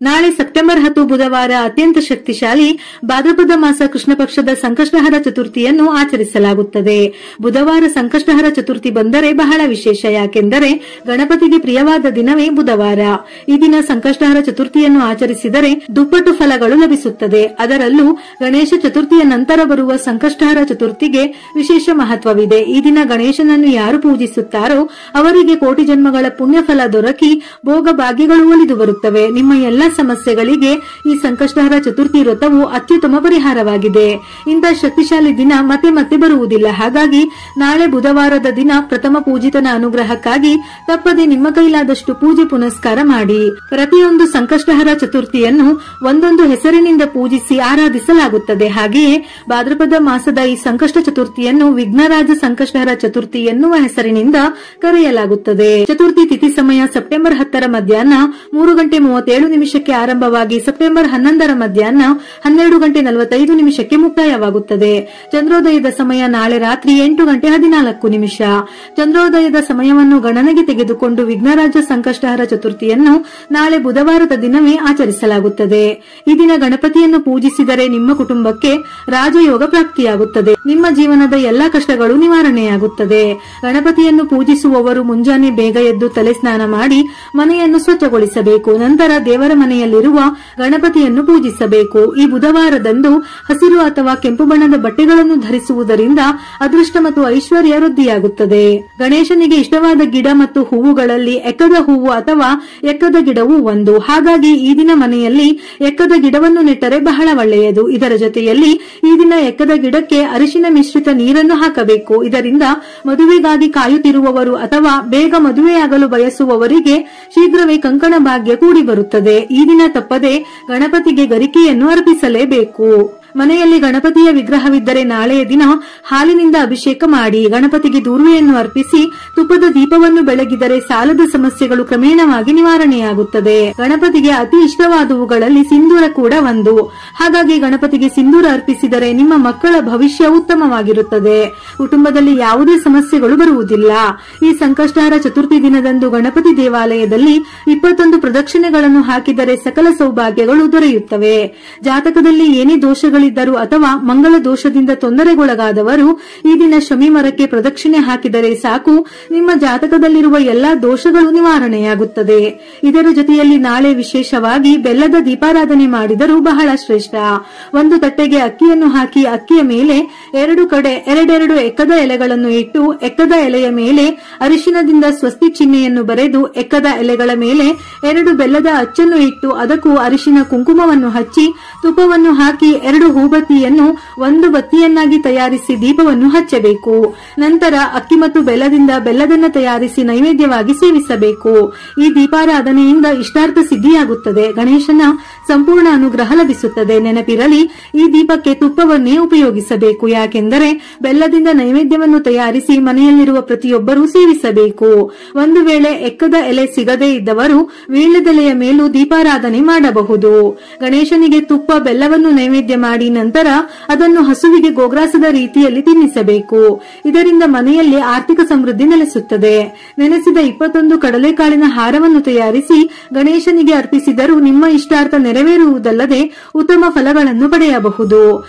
ನಾಳೆ ಸೆಪ್ಟೆಂಬರ್ 10 ಬುಧವಾರ ಅತ್ಯಂತ ಶಕ್ತಿಶಾಲಿ ಭಾದ್ರಪದ ಮಾಸ ಕೃಷ್ಣ ಪಕ್ಷದ ಸಂಕಷ್ಟಹರ ಚತುರ್ಥಿಯನ್ನು ಆಚರಿಸಲಾಗುತ್ತದೆ. ಬುಧವಾರ ಸಂಕಷ್ಟಹರ ಚತುರ್ಥಿ ಬಂದರೆ ಬಹಳ ವಿಶೇಷ. ಯಾಕೆಂದರೆ ಗಣಪತಿಗೆ ಪ್ರಿಯವಾದ ದಿನವೇ ಬುಧವಾರ. ಈ ದಿನ ಸಂಕಷ್ಟಹರ ಚತುರ್ಥಿಯನ್ನು ಆಚರಿಸಿದರೆ ದುಪ್ಪಟ್ಟು ಫಲಗಳು ಲಭಿಸುತ್ತದೆ. ಅದರಲ್ಲೂ ಗಣೇಶ ಚತುರ್ಥಿಯ ನಂತರ ಬರುವ ಸಂಕಷ್ಟಹರ ಚತುರ್ಥಿಗೆ ವಿಶೇಷ ಮಹತ್ವವಿದೆ. ಈ ದಿನ ಗಣೇಶನನ್ನು ಯಾರು ಪೂಜಿಸುತ್ತಾರೋ ಅವರಿಗೆ ಕೋಟಿ ಜನ್ಮಗಳ ಪುಣ್ಯ ಫಲ ದೊರಕಿ ಭೋಗ ಭಾಗ್ಯಗಳು ಒಲಿದು ಬರುತ್ತವೆ. ನಿಮ್ಮ ಎಲ್ಲ ಸಮಸ್ಯೆಗಳಿಗೆ ಈ ಸಂಕಷ್ಟಹರ ಚತುರ್ಥಿ ವ್ರತವು ಅತ್ಯುತ್ತಮ ಪರಿಹಾರವಾಗಿದೆ. ಇಂತಹ ಶಕ್ತಿಶಾಲಿ ದಿನ ಮತ್ತೆ ಮತ್ತೆ ಬರುವುದಿಲ್ಲ. ಹಾಗಾಗಿ ನಾಳೆ ಬುಧವಾರದ ದಿನ ಪ್ರಥಮ ಪೂಜಿತನ ಅನುಗ್ರಹಕ್ಕಾಗಿ ತಪ್ಪದೆ ನಿಮ್ಮ ಕೈಲಾದಷ್ಟು ಪೂಜೆ ಪುನಸ್ಕಾರ ಮಾಡಿ. ಪ್ರತಿಯೊಂದು ಸಂಕಷ್ಟಹರ ಚತುರ್ಥಿಯನ್ನು ಒಂದೊಂದು ಹೆಸರಿನಿಂದ ಪೂಜಿಸಿ ಆರಾಧಿಸಲಾಗುತ್ತದೆ. ಹಾಗೆಯೇ ಭಾದ್ರಪದ ಮಾಸದ ಈ ಸಂಕಷ್ಟ ಚತುರ್ಥಿಯನ್ನು ವಿಘ್ನರಾಜ ಸಂಕಷ್ಟಹರ ಚತುರ್ಥಿ ಎನ್ನುವ ಹೆಸರಿನಿಂದ ಕರೆಯಲಾಗುತ್ತದೆ. ಚತುರ್ಥಿ ತಿಥಿ ಸಮಯ ಸೆಪ್ಟೆಂಬರ್ 10 ಮಧ್ಯಾಹ್ನ 3:37 ಆರಂಭವಾಗಿ ಸೆಪ್ಟೆಂಬರ್ 11 ಮಧ್ಯಾಹ್ನ 12:45 ಮುಕ್ತಾಯವಾಗುತ್ತದೆ. ಚಂದ್ರೋದಯದ ಸಮಯ ನಾಳೆ ರಾತ್ರಿ 8:14. ಚಂದ್ರೋದಯದ ಸಮಯವನ್ನು ಗಣನೆಗೆ ತೆಗೆದುಕೊಂಡು ವಿಘ್ನರಾಜ ಸಂಕಷ್ಟಹರ ಚತುರ್ಥಿಯನ್ನು ನಾಳೆ ಬುಧವಾರದ ದಿನವೇ ಆಚರಿಸಲಾಗುತ್ತದೆ. ಈ ದಿನ ಗಣಪತಿಯನ್ನು ಪೂಜಿಸಿದರೆ ನಿಮ್ಮ ಕುಟುಂಬಕ್ಕೆ ರಾಜಯೋಗ ಪ್ರಾಪ್ತಿಯಾಗುತ್ತದೆ. ನಿಮ್ಮ ಜೀವನದ ಎಲ್ಲಾ ಕಷ್ಟಗಳು ನಿವಾರಣೆಯಾಗುತ್ತದೆ. ಗಣಪತಿಯನ್ನು ಪೂಜಿಸುವವರು ಮುಂಜಾನೆ ಬೇಗ ಎದ್ದು ತಲೆ ಸ್ನಾನ ಮಾಡಿ ಮನೆಯನ್ನು ಸ್ವಚ್ಛಗೊಳಿಸಬೇಕು. ನಂತರ ದೇವರ ಮನೆಯಲ್ಲಿರುವ ಗಣಪತಿಯನ್ನು ಪೂಜಿಸಬೇಕು. ಈ ಬುಧವಾರದಂದು ಹಸಿರು ಅಥವಾ ಕೆಂಪು ಬಣ್ಣದ ಬಟ್ಟೆಗಳನ್ನು ಧರಿಸುವುದರಿಂದ ಅದೃಷ್ಟ ಮತ್ತು ಐಶ್ವರ್ಯ ವೃದ್ಧಿಯಾಗುತ್ತದೆ. ಗಣೇಶನಿಗೆ ಇಷ್ಟವಾದ ಗಿಡ ಮತ್ತು ಹೂವುಗಳಲ್ಲಿ ಎಕ್ಕದ ಹೂವು ಅಥವಾ ಎಕ್ಕದ ಗಿಡವು ಒಂದು. ಹಾಗಾಗಿ ಈ ದಿನ ಮನೆಯಲ್ಲಿ ಎಕ್ಕದ ಗಿಡವನ್ನು ನೆಟ್ಟರೆ ಬಹಳ ಒಳ್ಳೆಯದು. ಇದರ ಜೊತೆಯಲ್ಲಿ ಈ ದಿನ ಎಕ್ಕದ ಗಿಡಕ್ಕೆ ಅರಿಶಿನ ಮಿಶ್ರಿತ ನೀರನ್ನು ಹಾಕಬೇಕು. ಇದರಿಂದ ಮದುವೆಗಾಗಿ ಕಾಯುತ್ತಿರುವವರು ಅಥವಾ ಬೇಗ ಮದುವೆಯಾಗಲು ಬಯಸುವವರಿಗೆ ಶೀಘ್ರವೇ ಕಂಕಣ ಭಾಗ್ಯ ಕೂಡಿ ಬರುತ್ತದೆ. ಈ ದಿನ ತಪ್ಪದೆ ಗಣಪತಿಗೆ ಗರಿಕೆಯನ್ನು ಅರ್ಪಿಸಲೇಬೇಕು. ಮನೆಯಲ್ಲಿ ಗಣಪತಿಯ ವಿಗ್ರಹವಿದ್ದರೆ ನಾಳೆಯ ದಿನ ಹಾಲಿನಿಂದ ಅಭಿಷೇಕ ಮಾಡಿ ಗಣಪತಿಗೆ ದೂರ್ವೆಯನ್ನು ಅರ್ಪಿಸಿ ತುಪ್ಪದ ದೀಪವನ್ನು ಬೆಳಗಿದರೆ ಸಾಲದ ಸಮಸ್ಯೆಗಳು ಕ್ರಮೇಣವಾಗಿ ನಿವಾರಣೆಯಾಗುತ್ತದೆ. ಗಣಪತಿಗೆ ಅತಿ ಇಷ್ಟವಾದವುಗಳಲ್ಲಿ ಸಿಂಧೂರ ಕೂಡ ಒಂದು. ಹಾಗಾಗಿ ಗಣಪತಿಗೆ ಸಿಂಧೂರ ಅರ್ಪಿಸಿದರೆ ನಿಮ್ಮ ಮಕ್ಕಳ ಭವಿಷ್ಯ ಉತ್ತಮವಾಗಿರುತ್ತದೆ. ಕುಟುಂಬದಲ್ಲಿ ಯಾವುದೇ ಸಮಸ್ಯೆಗಳು ಬರುವುದಿಲ್ಲ. ಈ ಸಂಕಷ್ಟಹರ ಚತುರ್ಥಿ ದಿನದಂದು ಗಣಪತಿ ದೇವಾಲಯದಲ್ಲಿ 21 ಪ್ರದಕ್ಷಿಣೆಗಳನ್ನು ಹಾಕಿದರೆ ಸಕಲ ಸೌಭಾಗ್ಯಗಳು ದೊರೆಯುತ್ತವೆ. ಜಾತಕದಲ್ಲಿ ಏನೇ ದೋಷಗಳಿದ್ದರೂ ಅಥವಾ ಮಂಗಲ ದೋಷದಿಂದ ತೊಂದರೆಗೊಳಗಾದವರು ಈ ದಿನ ಶಮಿ ಮರಕ್ಕೆ ಪ್ರದಕ್ಷಿಣೆ ಹಾಕಿದರೆ ಸಾಕು, ನಿಮ್ಮ ಜಾತಕದಲ್ಲಿರುವ ಎಲ್ಲಾ ದೋಷಗಳು ನಿವಾರಣೆಯಾಗುತ್ತದೆ. ಇದರ ಜೊತೆಯಲ್ಲಿ ನಾಳೆ ವಿಶೇಷವಾಗಿ ಬೆಲ್ಲದ ದೀಪಾರಾಧನೆ ಮಾಡಿದರೂ ಬಹಳ ಶ್ರೇಷ್ಠ. ಒಂದು ತಟ್ಟೆಗೆ ಅಕ್ಕಿಯನ್ನು ಹಾಕಿ ಅಕ್ಕಿಯ ಮೇಲೆ ಎರಡು ಕಡೆ ಎರಡೆರಡು ಎಕ್ಕದ ಎಲೆಗಳನ್ನು ಇಟ್ಟು ಎಕ್ಕದ ಎಲೆಯ ಮೇಲೆ ಅರಿಶಿನದಿಂದ ಸ್ವಸ್ತಿ ಚಿಹ್ನೆಯನ್ನು ಬರೆದು ಎಕ್ಕದ ಎಲೆಗಳ ಮೇಲೆ 2 ಬೆಲ್ಲದ ಅಚ್ಚನ್ನು ಇಟ್ಟು ಅದಕ್ಕೂ ಅರಿಶಿನ ಕುಂಕುಮವನ್ನು ಹಚ್ಚಿ ತುಪ್ಪವನ್ನು ಹಾಕಿ 2 ಹೂಬತ್ತಿಯನ್ನು 1 ಬತ್ತಿಯನ್ನಾಗಿ ತಯಾರಿಸಿ ದೀಪವನ್ನು ಹಚ್ಚಬೇಕು. ನಂತರ ಅಕ್ಕಿ ಮತ್ತು ಬೆಲ್ಲದಿಂದ ಬೆಲ್ಲದನ್ನ ತಯಾರಿಸಿ ನೈವೇದ್ಯವಾಗಿ ಸೇವಿಸಬೇಕು. ಈ ದೀಪಾರಾಧನೆಯಿಂದ ಇಷ್ಟಾರ್ಥ ಸಿದ್ಧಿಯಾಗುತ್ತದೆ. ಗಣೇಶನ ಸಂಪೂರ್ಣ ಅನುಗ್ರಹ ಲಭಿಸುತ್ತದೆ. ನೆನಪಿರಲಿ, ಈ ದೀಪಕ್ಕೆ ತುಪ್ಪವನ್ನೇ ಉಪಯೋಗಿಸಬೇಕು. ಯಾಕೆಂದರೆ ಬೆಲ್ಲದಿಂದ ನೈವೇದ್ಯವನ್ನು ತಯಾರಿಸಿ ಮನೆಯಲ್ಲಿರುವ ಪ್ರತಿಯೊಬ್ಬರೂ ಸೇವಿಸಬೇಕು. ಒಂದು ವೇಳೆ ಎಕ್ಕದ ಎಲೆ ಸಿಗದೇ ಇದ್ದವರು ವೀಳ್ಯದೆಲೆಯ ಮೇಲೂ ದೀಪಾರಾಧನೆ ಮಾಡಬಹುದು. ಗಣೇಶನಿಗೆ ತುಪ್ಪ ಬೆಲ್ಲವನ್ನು ನೈವೇದ್ಯ ಮಾಡಿ ನಂತರ ಅದನ್ನು ಹಸುವಿಗೆ ಗೋಗ್ರಾಸದ ರೀತಿಯಲ್ಲಿ ತಿನ್ನಿಸಬೇಕು. ಇದರಿಂದ ಮನೆಯಲ್ಲಿ ಆರ್ಥಿಕ ಸಮೃದ್ಧಿ ನೆಲೆಸುತ್ತದೆ. ನೆನೆಸಿದ 21 ಕಡಲೆಕಾಳಿನ ಹಾರವನ್ನು ತಯಾರಿಸಿ ಗಣೇಶನಿಗೆ ಅರ್ಪಿಸಿದರೂ ನಿಮ್ಮ ಇಷ್ಟಾರ್ಥ ನೆರವೇರುವುದಲ್ಲದೆ ಉತ್ತಮ ಫಲಗಳನ್ನು ಪಡೆಯಬಹುದು.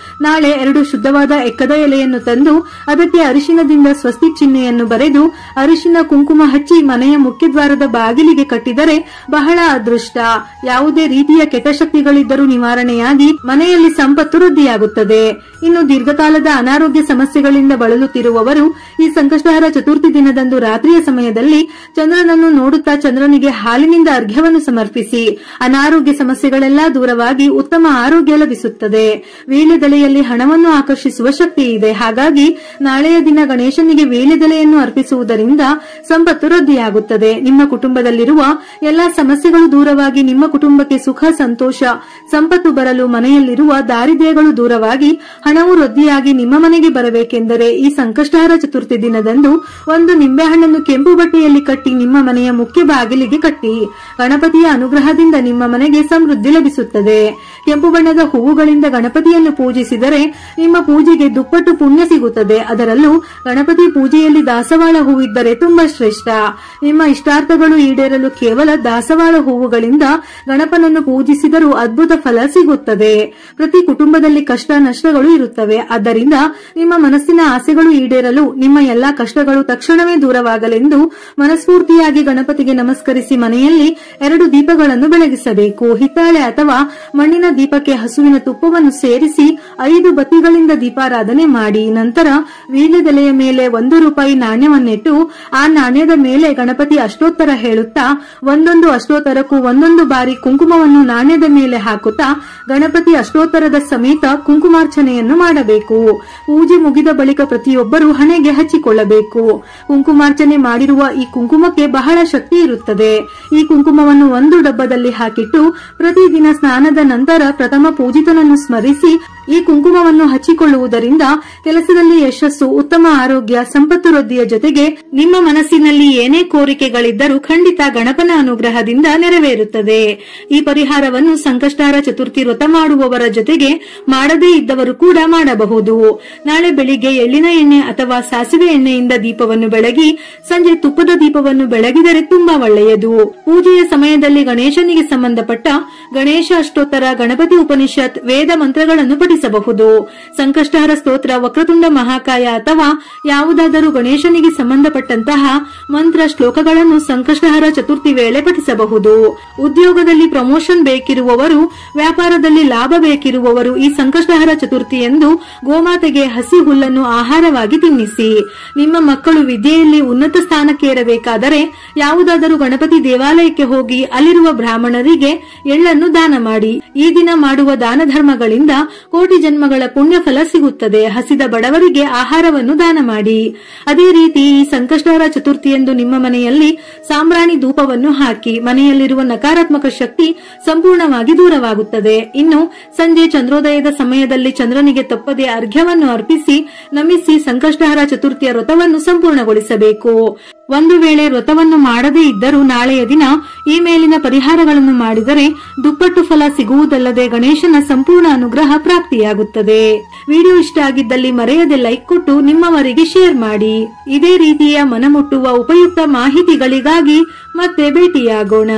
ನಾಳೆ 2 ಶುದ್ಧವಾದ ಎಕ್ಕದ ಎಲೆಯನ್ನು ತಂದು ಅದಕ್ಕೆ ಅರಿಶಿನದಿಂದ ಸ್ವಸ್ತಿ ಚಿಹ್ನೆಯನ್ನು ಬರೆದು ಅರಿಶಿನ ಕುಂಕುಮ ಹಚ್ಚಿ ಮನೆಯ ಮುಖ್ಯದ್ವಾರದ ಬಾಗಿಲಿಗೆ ಕಟ್ಟಿದರೆ ಬಹಳ ಅದೃಷ್ಟ. ಯಾವುದೇ ರೀತಿಯ ಕೆಟ್ಟ ಶಕ್ತಿಗಳಿದ್ದರೂ ನಿವಾರಣೆಯಾಗಿ ಮನೆಯಲ್ಲಿ ಸಂಪತ್ತು ವೃದ್ಧಿಯಾಗುತ್ತದೆ. ಇನ್ನು ದೀರ್ಘಕಾಲದ ಅನಾರೋಗ್ಯ ಸಮಸ್ಯೆಗಳಿಂದ ಬಳಲುತ್ತಿರುವವರು ಈ ಸಂಕಷ್ಟಹರ ಚತುರ್ಥಿ ದಿನದಂದು ರಾತ್ರಿಯ ಸಮಯದಲ್ಲಿ ಚಂದ್ರನನ್ನು ನೋಡುತ್ತಾ ಚಂದ್ರನಿಗೆ ಹಾಲಿನಿಂದ ಅರ್ಘ್ಯವನ್ನು ಸಮರ್ಪಿಸಿ. ಅನಾರೋಗ್ಯ ಸಮಸ್ಯೆಗಳೆಲ್ಲಾ ದೂರವಾಗಿ ಉತ್ತಮ ಆರೋಗ್ಯ ಲಭಿಸುತ್ತದೆ. ವೀಳ್ಯದೆಲೆಯಲ್ಲಿ ಹಣವನ್ನು ಆಕರ್ಷಿಸುವ ಶಕ್ತಿ ಇದೆ. ಹಾಗಾಗಿ ನಾಳೆಯ ದಿನ ಗಣೇಶನಿಗೆ ವೀಳ್ಯದೆಲೆಯನ್ನು ಅರ್ಪಿಸುವುದರಿಂದ ಸಂಪತ್ತು ವೃದ್ಧಿಯಾಗುತ್ತದೆ. ನಿಮ್ಮ ಕುಟುಂಬದಲ್ಲಿರುವ ಎಲ್ಲಾ ಸಮಸ್ಯೆಗಳು ದೂರವಾಗಿ ನಿಮ್ಮ ಕುಟುಂಬಕ್ಕೆ ಸುಖ ಸಂತೋಷ ಸಂಪತ್ತು ಬರಲು ಮನೆಯಲ್ಲಿರುವ ದಾರಿದ್ರ್ಯಗಳು ದೂರವಾಗಿ ಹಣವು ವೃದ್ಧಿಯಾಗಿ ನಿಮ್ಮ ಮನೆಗೆ ಬರಬೇಕೆಂದರೆ ಈ ಸಂಕಷ್ಟಹರ ಚತುರ್ಥಿ ದಿನದಂದು 1 ನಿಂಬೆಹಣ್ಣನ್ನು ಕೆಂಪು ಬಟ್ಟೆಯಲ್ಲಿ ಕಟ್ಟಿ ನಿಮ್ಮ ಮನೆಯ ಮುಖ್ಯ ಬಾಗಿಲಿಗೆ ಕಟ್ಟಿ. ಗಣಪತಿಯ ಅನುಗ್ರಹದಿಂದ ನಿಮ್ಮ ಮನೆಗೆ ಸಮೃದ್ಧಿ ಲಭಿಸುತ್ತದೆ. ಕೆಂಪು ಬಣ್ಣದ ಹೂವುಗಳಿಂದ ಗಣಪತಿಯನ್ನು ಪೂಜಿಸಿದರೆ ನಿಮ್ಮ ಪೂಜೆಗೆ ದುಪ್ಪಟ್ಟು ಪುಣ್ಯ ಸಿಗುತ್ತದೆ. ಅದರಲ್ಲೂ ಗಣಪತಿ ಪೂಜೆಯಲ್ಲಿ ದಾಸವಾಳ ಹೂವಿದ್ದರೆ ತುಂಬಾ ಶ್ರೇಷ್ಠ. ನಿಮ್ಮ ಇಷ್ಟಾರ್ಥಗಳು ಈಡೇರಲು ಕೇವಲ ದಾಸವಾಳ ಹೂವುಗಳಿಂದ ಗಣಪನನ್ನು ಪೂಜಿಸಿದರೂ ಅದ್ಭುತ ಫಲ ಸಿಗುತ್ತದೆ. ಪ್ರತಿ ಕುಟುಂಬದಲ್ಲಿ ಕಷ್ಟ ನಷ್ಟಗಳು ಇರುತ್ತವೆ. ಆದ್ದರಿಂದ ನಿಮ್ಮ ಮನಸ್ಸಿನ ಆಸೆಗಳು ಈಡೇರಲು, ನಿಮ್ಮ ಎಲ್ಲಾ ಕಷ್ಟಗಳು ತಕ್ಷಣವೇ ದೂರವಾಗಲೆಂದು ಮನಸ್ಫೂರ್ತಿಯಾಗಿ ಗಣಪತಿಗೆ ನಮಸ್ಕರಿಸಿ ಮನೆಯಲ್ಲಿ 2 ದೀಪಗಳನ್ನು ಬೆಳಗಿಸಬೇಕು. ಹಿತ್ತಾಳೆ ಅಥವಾ ಮಣ್ಣಿನ ದೀಪಕ್ಕೆ ಹಸುವಿನ ತುಪ್ಪವನ್ನು ಸೇರಿಸಿ 5 ಬತ್ತಿಗಳಿಂದ ದೀಪಾರಾಧನೆ ಮಾಡಿ. ನಂತರ ವೀಳ್ಯದೆಲೆಯ ಮೇಲೆ 1 ರೂಪಾಯಿ ನಾಣ್ಯವನ್ನಿಟ್ಟು ಆ ನಾಣ್ಯದ ಮೇಲೆ ಗಣಪತಿ ಅಷ್ಟೋತ್ತರ ಹೇಳುತ್ತಾ ಒಂದೊಂದು ಅಷ್ಟೋತ್ತರಕ್ಕೂ 1 ಬಾರಿ ಕುಂಕುಮವನ್ನು ನಾಣ್ಯದ ಮೇಲೆ ಹಾಕುತ್ತಾ ಗಣಪತಿ ಅಷ್ಟೋತ್ತರದ ಸಮೇತ ಕುಂಕುಮಾರ್ಚನೆಯನ್ನು ಮಾಡಬೇಕು. ಪೂಜೆ ಮುಗಿದ ಬಳಿಕ ಪ್ರತಿಯೊಬ್ಬರು ಹಣೆಗೆ ಹಚ್ಚಿಕೊಳ್ಳಬೇಕು. ಕುಂಕುಮಾರ್ಚನೆ ಮಾಡಿರುವ ಈ ಕುಂಕುಮಕ್ಕೆ ಬಹಳ ಶಕ್ತಿ ಇರುತ್ತದೆ. ಈ ಕುಂಕುಮವನ್ನು 1 ಡಬ್ಬದಲ್ಲಿ ಹಾಕಿಟ್ಟು ಪ್ರತಿದಿನ ಸ್ನಾನದ ನಂತರ ಪ್ರಥಮ ಪೂಜಿತನನ್ನು ಸ್ಮರಿಸಿ ಈ ಕುಂಕುಮವನ್ನು ಹಚ್ಚಿಕೊಳ್ಳುವುದರಿಂದ ಕೆಲಸದಲ್ಲಿ ಯಶಸ್ಸು, ಉತ್ತಮ ಆರೋಗ್ಯ, ಸಂಪತ್ತು ವೃದ್ಧಿಯ ಜೊತೆಗೆ ನಿಮ್ಮ ಮನಸ್ಸಿನಲ್ಲಿ ಏನೇ ಕೋರಿಕೆಗಳಿದ್ದರೂ ಖಂಡಿತ ಗಣಪನ ಅನುಗ್ರಹದಿಂದ ನೆರವೇರುತ್ತದೆ. ಈ ಪರಿಹಾರವನ್ನು ಸಂಕಷ್ಟಹರ ಚತುರ್ಥಿ ವ್ರತ ಮಾಡುವವರ ಜೊತೆಗೆ ಮಾಡದೇ ಇದ್ದವರು ಕೂಡ ಮಾಡಬಹುದು. ನಾಳೆ ಬೆಳಿಗ್ಗೆ ಎಳ್ಳಿನ ಎಣ್ಣೆ ಅಥವಾ ಸಾಸಿವೆ ಎಣ್ಣೆಯಿಂದ ದೀಪವನ್ನು ಬೆಳಗಿ ಸಂಜೆ ತುಪ್ಪದ ದೀಪವನ್ನು ಬೆಳಗಿದರೆ ತುಂಬಾ ಒಳ್ಳೆಯದು. ಪೂಜೆಯ ಸಮಯದಲ್ಲಿ ಗಣೇಶನಿಗೆ ಸಂಬಂಧಪಟ್ಟ ಗಣೇಶ ಅಷ್ಟೋತ್ತರ, ಗಣಪತಿ ಉಪನಿಷತ್, ವೇದ ಮಂತ್ರಗಳನ್ನು ಪಠಿಸಬಹುದು. ಸಂಕಷ್ಟಹರ ಸ್ತೋತ್ರ, ವಕ್ರತುಂಡ ಮಹಾಕಾಯ ಅಥವಾ ಯಾವುದಾದರೂ ಗಣೇಶನಿಗೆ ಸಂಬಂಧಪಟ್ಟಂತಹ ಮಂತ್ರ ಶ್ಲೋಕಗಳನ್ನು ಸಂಕಷ್ಟಹರ ಚತುರ್ಥಿ ವೇಳೆ ಪಠಿಸಬಹುದು. ಉದ್ಯೋಗದಲ್ಲಿ ಪ್ರಮೋಷನ್ ಬೇಕಿರುವವರು, ವ್ಯಾಪಾರದಲ್ಲಿ ಲಾಭ ಬೇಕಿರುವವರು ಈ ಸಂಕಷ್ಟಹರ ಚತುರ್ಥಿಯಂದು ಗೋಮಾತೆಗೆ ಹಸಿ ಹುಲ್ಲನ್ನು ಆಹಾರವಾಗಿ ತಿನ್ನಿಸಿ. ನಿಮ್ಮ ಮಕ್ಕಳು ವಿದ್ಯೆಯಲ್ಲಿ ಉನ್ನತ ಸ್ಥಾನಕ್ಕೇರಬೇಕಾದರೆ ಯಾವುದಾದರೂ ಗಣಪತಿ ದೇವಾಲಯಕ್ಕೆ ಹೋಗಿ ಅಲ್ಲಿರುವ ಬ್ರಾಹ್ಮಣರಿಗೆ ಎಳ್ಳನ್ನು ದಾನ ಮಾಡಿ. ಈ ದಿನ ಮಾಡುವ ದಾನ ಧರ್ಮಗಳಿಂದ ಕೋಟಿ ಜನ್ಮಗಳ ಪುಣ್ಯ ಫಲ ಸಿಗುತ್ತದೆ. ಹಸಿದ ಬಡವರಿಗೆ ಆಹಾರವನ್ನು ದಾನ ಮಾಡಿ. ಅದೇ ರೀತಿ ಈ ಸಂಕಷ್ಟಹರ ಚತುರ್ಥಿಯಂದು ನಿಮ್ಮ ಮನೆಯಲ್ಲಿ ಸಾಂಬ್ರಾಣಿ ಧೂಪವನ್ನು ಹಾಕಿ. ಮನೆಯಲ್ಲಿರುವ ನಕಾರಾತ್ಮಕ ಶಕ್ತಿ ಸಂಪೂರ್ಣವಾಗಿ ದೂರವಾಗುತ್ತದೆ. ಇನ್ನು ಸಂಜೆ ಚಂದ್ರೋದಯದ ಸಮಯದಲ್ಲಿ ಚಂದ್ರನಿಗೆ ತಪ್ಪದೆ ಅರ್ಘ್ಯವನ್ನು ಅರ್ಪಿಸಿ ನಮಿಸಿ ಸಂಕಷ್ಟಹರ ಚತುರ್ಥಿಯ ವ್ರತವನ್ನು ಸಂಪೂರ್ಣಗೊಳಿಸಬೇಕು. ಒಂದು ವೇಳೆ ವ್ರತವನ್ನು ಮಾಡದೇ ಇದ್ದರೂ ನಾಳೆಯ ದಿನ ಈ ಮೇಲಿನ ಪರಿಹಾರಗಳನ್ನು ಮಾಡಿದರೆ ದುಪ್ಪಟ್ಟು ಫಲ ಸಿಗುವುದಲ್ಲದೆ ಗಣೇಶನ ಸಂಪೂರ್ಣ ಅನುಗ್ರಹ ಪ್ರಾಪ್ತಿಯಾಗುತ್ತದೆ. ವಿಡಿಯೋ ಇಷ್ಟ ಆಗಿದ್ದಲ್ಲಿ ಮರೆಯದೆ ಲೈಕ್ ಕೊಟ್ಟು ನಿಮ್ಮವರಿಗೆ ಶೇರ್ ಮಾಡಿ. ಇದೇ ರೀತಿಯ ಮನಮುಟ್ಟುವ ಉಪಯುಕ್ತ ಮಾಹಿತಿಗಳಿಗಾಗಿ ಮತ್ತೆ ಭೇಟಿಯಾಗೋಣ.